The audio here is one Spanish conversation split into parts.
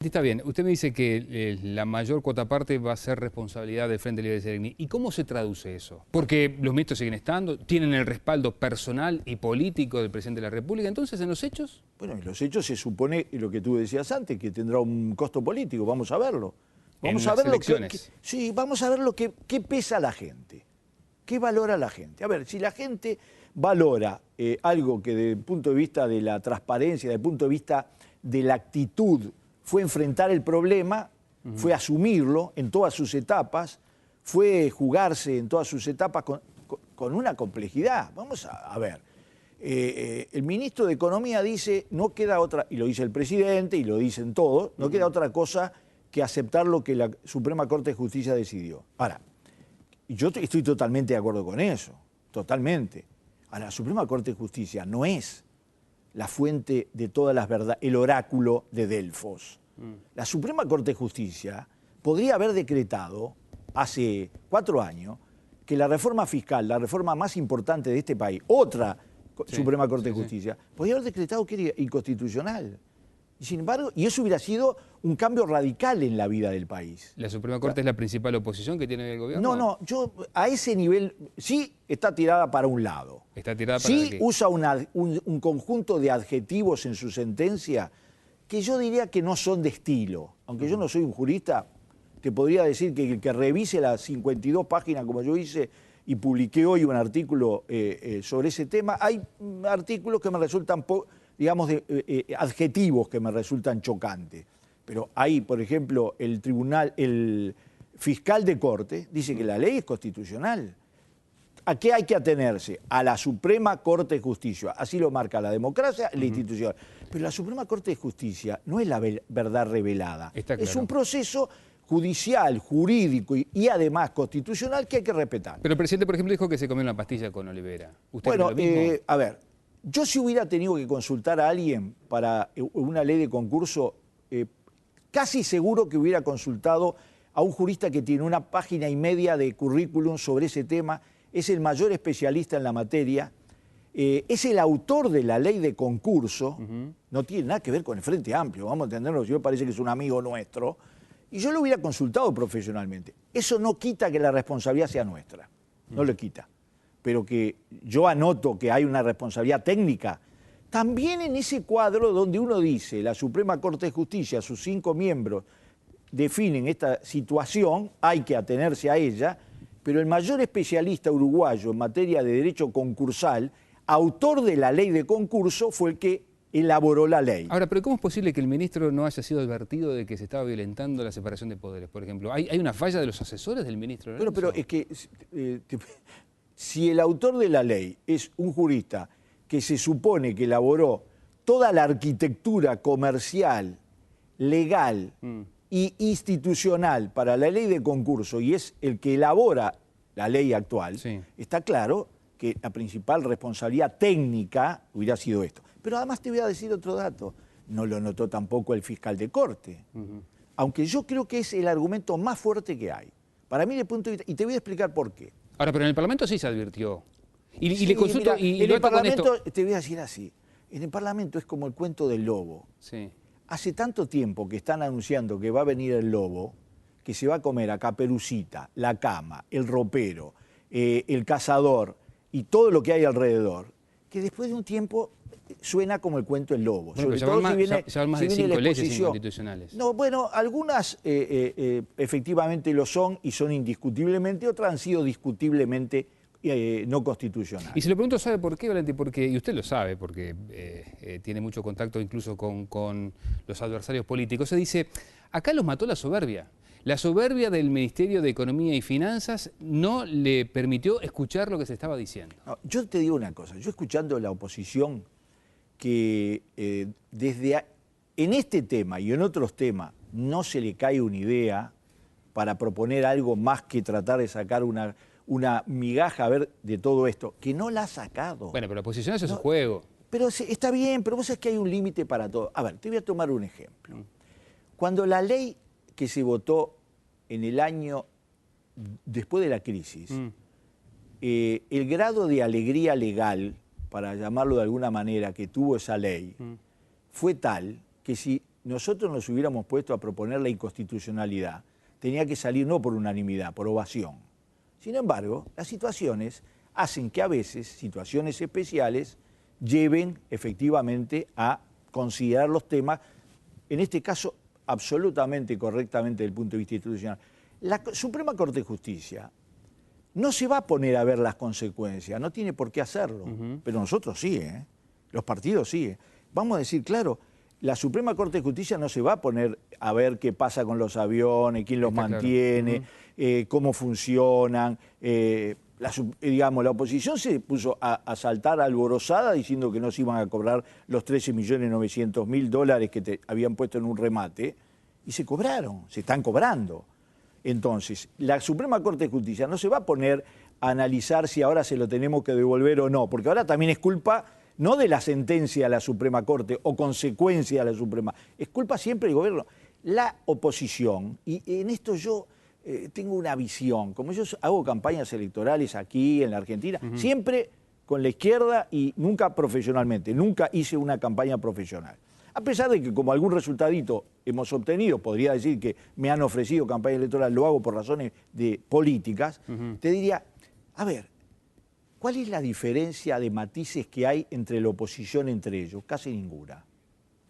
Está bien, usted me dice que la mayor cuota parte va a ser responsabilidad del Frente Libre de Sereni. ¿Y cómo se traduce eso? Porque los ministros siguen estando, tienen el respaldo personal y político del presidente de la República. Entonces, ¿en los hechos? Bueno, en los hechos se supone lo que tú decías antes, que tendrá un costo político. Vamos a verlo. Vamos a ver elecciones. Sí, vamos a ver qué pesa la gente. ¿Qué valora la gente? A ver, si la gente valora algo que desde el punto de vista de la transparencia, desde el punto de vista de la actitud, fue enfrentar el problema, fue asumirlo en todas sus etapas, fue jugarse en todas sus etapas con una complejidad. Vamos a ver. El ministro de Economía dice, no queda otra, y lo dice el presidente, y lo dicen todos, no queda otra cosa que aceptar lo que la Suprema Corte de Justicia decidió. Ahora, yo estoy totalmente de acuerdo con eso, totalmente. Ahora, la Suprema Corte de Justicia no es la fuente de todas las verdades, el oráculo de Delfos. La Suprema Corte de Justicia podría haber decretado hace 4 años que la reforma fiscal, la reforma más importante de este país, otra Suprema Corte de Justicia, podría haber decretado que era inconstitucional. Y sin embargo, y eso hubiera sido un cambio radical en la vida del país. ¿La Suprema Corte es la principal oposición que tiene el gobierno? No, yo a ese nivel sí está tirada para un lado. ¿Está tirada para sí qué? Usa un conjunto de adjetivos en su sentencia que yo diría que no son de estilo. Aunque yo no soy un jurista, te podría decir que el que revise las 52 páginas como yo hice y publiqué hoy un artículo sobre ese tema, hay artículos que me resultan digamos, adjetivos que me resultan chocantes. Pero ahí, por ejemplo, el fiscal de corte dice que la ley es constitucional. ¿A qué hay que atenerse? A la Suprema Corte de Justicia. Así lo marca la democracia, la institución. Pero la Suprema Corte de Justicia no es la verdad revelada. Está claro. Es un proceso judicial, jurídico y además constitucional que hay que respetar. Pero el presidente, por ejemplo, dijo que se comió una pastilla con Olivera. ¿Usted Bueno, cree lo mismo? a ver, yo si hubiera tenido que consultar a alguien para una ley de concurso, casi seguro que hubiera consultado a un jurista que tiene 1,5 páginas de currículum sobre ese tema, es el mayor especialista en la materia, es el autor de la ley de concurso, no tiene nada que ver con el Frente Amplio, vamos a entenderlo, yo parece que es un amigo nuestro, y yo lo hubiera consultado profesionalmente. Eso no quita que la responsabilidad sea nuestra, no lo quita. Pero que yo anoto que hay una responsabilidad técnica, también en ese cuadro donde uno dice, la Suprema Corte de Justicia, sus 5 miembros definen esta situación, hay que atenerse a ella, pero el mayor especialista uruguayo en materia de derecho concursal, autor de la ley de concurso, fue el que elaboró la ley. Ahora, pero ¿cómo es posible que el ministro no haya sido advertido de que se estaba violentando la separación de poderes, por ejemplo? ¿Hay una falla de los asesores del ministro Lorenzo? Pero es que si el autor de la ley es un jurista que se supone que elaboró toda la arquitectura comercial, legal y institucional para la ley de concurso y es el que elabora la ley actual, está claro que la principal responsabilidad técnica hubiera sido esto. Pero además te voy a decir otro dato, no lo notó tampoco el fiscal de corte, aunque yo creo que es el argumento más fuerte que hay. Para mí, de punto de vista, y te voy a explicar por qué. Ahora, pero en el Parlamento sí se advirtió. Y Sí, le consulto... mira, en el Parlamento, te voy a decir así, en el Parlamento es como el cuento del lobo. Sí. Hace tanto tiempo que están anunciando que va a venir el lobo, que se va a comer a Caperucita, la cama, el ropero, el cazador y todo lo que hay alrededor, que después de un tiempo suena como el cuento del lobo. Bueno, sobre todo si viene, ya van más de 5 leyes inconstitucionales. No, bueno, algunas efectivamente lo son y son indiscutiblemente, otras han sido discutiblemente no constitucionales. Y se lo pregunto, ¿sabe por qué, Valentín? Porque, y usted lo sabe, porque tiene mucho contacto incluso con los adversarios políticos. Se dice, acá los mató la soberbia. La soberbia del Ministerio de Economía y Finanzas no le permitió escuchar lo que se estaba diciendo. No, yo te digo una cosa, yo escuchando la oposición que en este tema y en otros temas no se le cae una idea para proponer algo más que tratar de sacar una migaja de todo esto, que no la ha sacado. Bueno, pero la oposición hace su juego. Pero está bien, pero vos sabés que hay un límite para todo. A ver, te voy a tomar un ejemplo. Cuando la ley que se votó en el año después de la crisis, el grado de alegría legal, para llamarlo de alguna manera, que tuvo esa ley, fue tal que si nosotros nos hubiéramos puesto a proponer la inconstitucionalidad, tenía que salir no por unanimidad, por ovación. Sin embargo, las situaciones hacen que a veces, situaciones especiales, lleven efectivamente a considerar los temas, en este caso absolutamente correctamente desde el punto de vista institucional. La Suprema Corte de Justicia no se va a poner a ver las consecuencias, no tiene por qué hacerlo, pero nosotros sí, los partidos sí. Vamos a decir, claro, la Suprema Corte de Justicia no se va a poner a ver qué pasa con los aviones, quién los mantiene, cómo funcionan. Digamos, la oposición se puso a saltar alborozada diciendo que no se iban a cobrar los 13.900.000 dólares que habían puesto en un remate, y se cobraron, se están cobrando. Entonces, la Suprema Corte de Justicia no se va a poner a analizar si ahora se lo tenemos que devolver o no, porque ahora también es culpa no de la sentencia de la Suprema Corte o consecuencia de la Suprema, es culpa siempre del gobierno. La oposición, y en esto yo tengo una visión, como yo hago campañas electorales aquí en la Argentina, siempre con la izquierda y nunca profesionalmente, nunca hice una campaña profesional. A pesar de que como algún resultadito hemos obtenido, podría decir que me han ofrecido campaña electoral, lo hago por razones de políticas, te diría, a ver, ¿cuál es la diferencia de matices que hay entre la oposición entre ellos? Casi ninguna.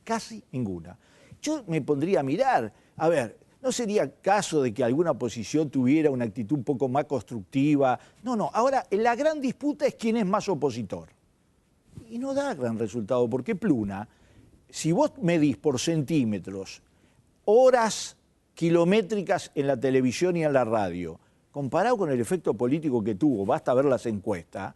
Casi ninguna. Yo me pondría a mirar, a ver, ¿no sería caso de que alguna oposición tuviera una actitud un poco más constructiva? No, ahora la gran disputa es quién es más opositor. Y no da gran resultado, porque Pluna, si vos medís por centímetros, horas kilométricas en la televisión y en la radio, comparado con el efecto político que tuvo, basta ver las encuestas,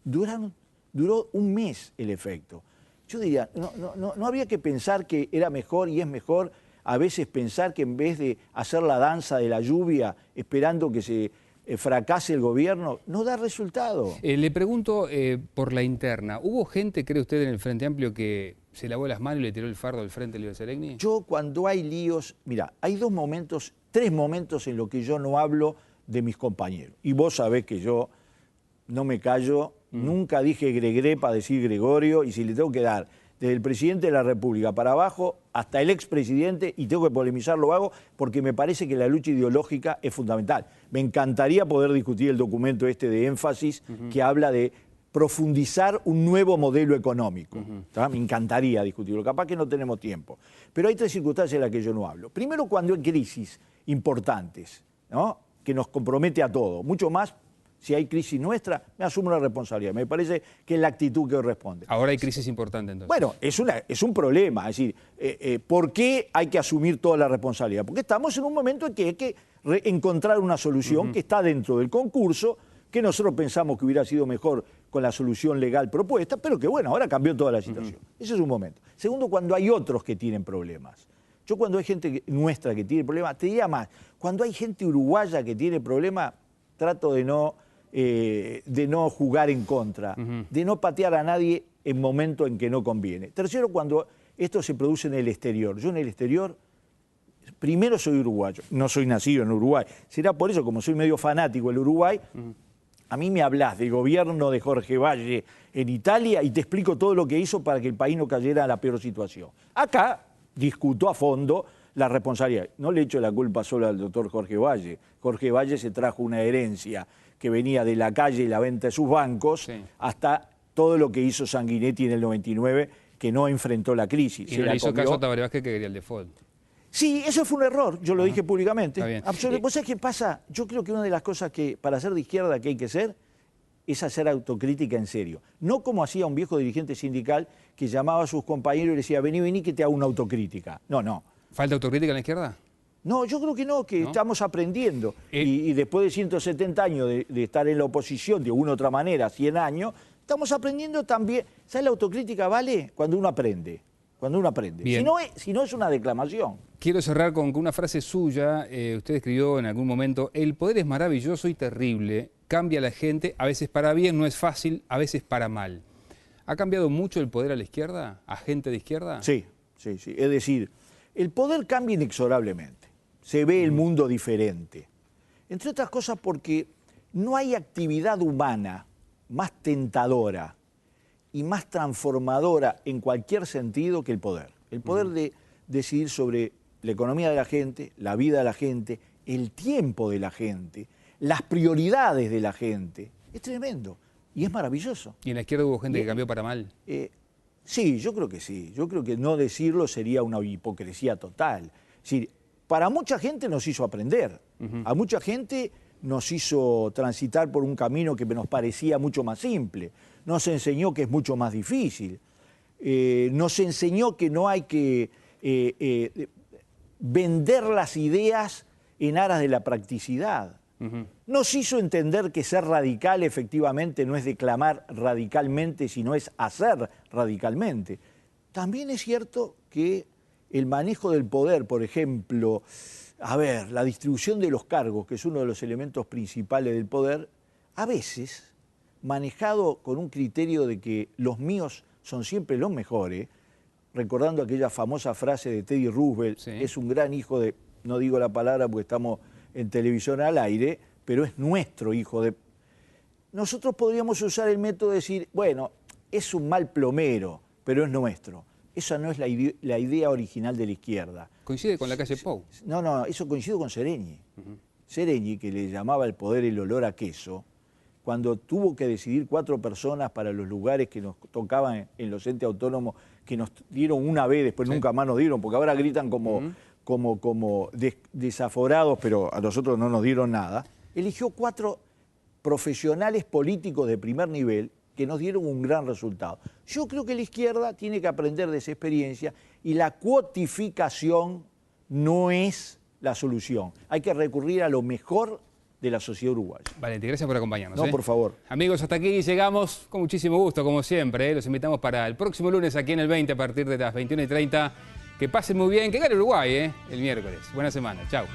duró un mes el efecto. Yo diría, no habría que pensar que era mejor y es mejor a veces pensar que en vez de hacer la danza de la lluvia esperando que se fracase el gobierno, no da resultado. Le pregunto por la interna, ¿hubo gente, cree usted, en el Frente Amplio que se lavó las manos y le tiró el fardo al frente Lío Seregni? Yo cuando hay líos, mira, hay tres momentos en los que yo no hablo de mis compañeros. Y vos sabés que yo no me callo, nunca dije Gregre para decir Gregorio, y si le tengo que dar desde el presidente de la República para abajo hasta el expresidente, y tengo que polemizar, lo hago, porque me parece que la lucha ideológica es fundamental. Me encantaría poder discutir el documento este de énfasis que habla de profundizar un nuevo modelo económico. Me encantaría discutirlo, capaz que no tenemos tiempo. Pero hay tres circunstancias en las que yo no hablo. Primero, cuando hay crisis importantes, ¿no?, que nos compromete a todos, mucho más. Si hay crisis nuestra, me asumo la responsabilidad. Me parece que es la actitud que corresponde. Ahora hay crisis importante, entonces. Bueno, es un problema. Es decir, ¿por qué hay que asumir toda la responsabilidad? Porque estamos en un momento en que hay que encontrar una solución que está dentro del concurso, que nosotros pensamos que hubiera sido mejor con la solución legal propuesta, pero que bueno, ahora cambió toda la situación. Ese es un momento. Segundo, cuando hay otros que tienen problemas. Yo cuando hay gente nuestra que tiene problemas, te diría más, cuando hay gente uruguaya que tiene problemas, trato de no jugar en contra, de no patear a nadie en momentos en que no conviene. Tercero, cuando esto se produce en el exterior. Yo en el exterior, primero soy uruguayo, no soy nacido en Uruguay. Será por eso, como soy medio fanático del Uruguay, a mí me hablas del gobierno de Jorge Valle en Italia y te explico todo lo que hizo para que el país no cayera a la peor situación. Acá discuto a fondo la responsabilidad. No le echo la culpa solo al doctor Jorge Valle. Jorge Valle se trajo una herencia que venía de la calle y la venta de sus bancos, hasta todo lo que hizo Sanguinetti en el 99, que no enfrentó la crisis. Y no le hizo caso a Tabaré Vázquez, que quería el default. Sí, eso fue un error, yo lo dije públicamente. Absolutamente. ¿Vos sabés qué pasa? Yo creo que una de las cosas que para ser de izquierda que hay que ser es hacer autocrítica en serio. No como hacía un viejo dirigente sindical que llamaba a sus compañeros y le decía, vení que te hago una autocrítica. No. ¿Falta autocrítica en la izquierda? No, yo creo que no, que estamos aprendiendo. Y después de 170 años de estar en la oposición, de una u otra manera, 100 años, estamos aprendiendo también. ¿Sabes? La autocrítica vale cuando uno aprende. Cuando uno aprende. Si no es una declamación. Quiero cerrar con una frase suya. Usted escribió en algún momento, el poder es maravilloso y terrible, cambia a la gente, a veces para bien, no es fácil, a veces para mal. ¿Ha cambiado mucho el poder a la izquierda? ¿A gente de izquierda? Sí. Es decir, el poder cambia inexorablemente. Se ve el mundo diferente. Entre otras cosas porque no hay actividad humana más tentadora y más transformadora en cualquier sentido que el poder. El poder de decidir sobre la economía de la gente, la vida de la gente, el tiempo de la gente, las prioridades de la gente. Es tremendo y es maravilloso. ¿Y en la izquierda hubo gente que cambió para mal? Sí, yo creo que sí. Yo creo que no decirlo sería una hipocresía total. Es decir, para mucha gente nos hizo aprender. A mucha gente nos hizo transitar por un camino que nos parecía mucho más simple. Nos enseñó que es mucho más difícil. Nos enseñó que no hay que vender las ideas en aras de la practicidad. Nos hizo entender que ser radical efectivamente no es declamar radicalmente, sino es hacer radicalmente. También es cierto que el manejo del poder, por ejemplo, la distribución de los cargos, que es uno de los elementos principales del poder, a veces, manejado con un criterio de que los míos son siempre los mejores, recordando aquella famosa frase de Teddy Roosevelt, sí, es un gran hijo de, no digo la palabra porque estamos en televisión al aire, pero es nuestro hijo de... Nosotros podríamos usar el método de decir, bueno, es un mal plomero, pero es nuestro. Esa no es la idea original de la izquierda. ¿Coincide con la calle Pou? No, eso coincide con Seregni. Seregni, que le llamaba el poder el olor a queso, cuando tuvo que decidir 4 personas para los lugares que nos tocaban en los entes autónomos, que nos dieron una vez, después nunca más nos dieron, porque ahora gritan como desaforados, pero a nosotros no nos dieron nada, eligió 4 profesionales políticos de primer nivel que nos dieron un gran resultado. Yo creo que la izquierda tiene que aprender de esa experiencia y la cuotificación no es la solución. Hay que recurrir a lo mejor de la sociedad uruguaya. Valenti, gracias por acompañarnos. No, por favor. Amigos, hasta aquí llegamos con muchísimo gusto, como siempre. Los invitamos para el próximo lunes aquí en el 20 a partir de las 21:30. Que pasen muy bien, que gane Uruguay el miércoles. Buena semana, chao.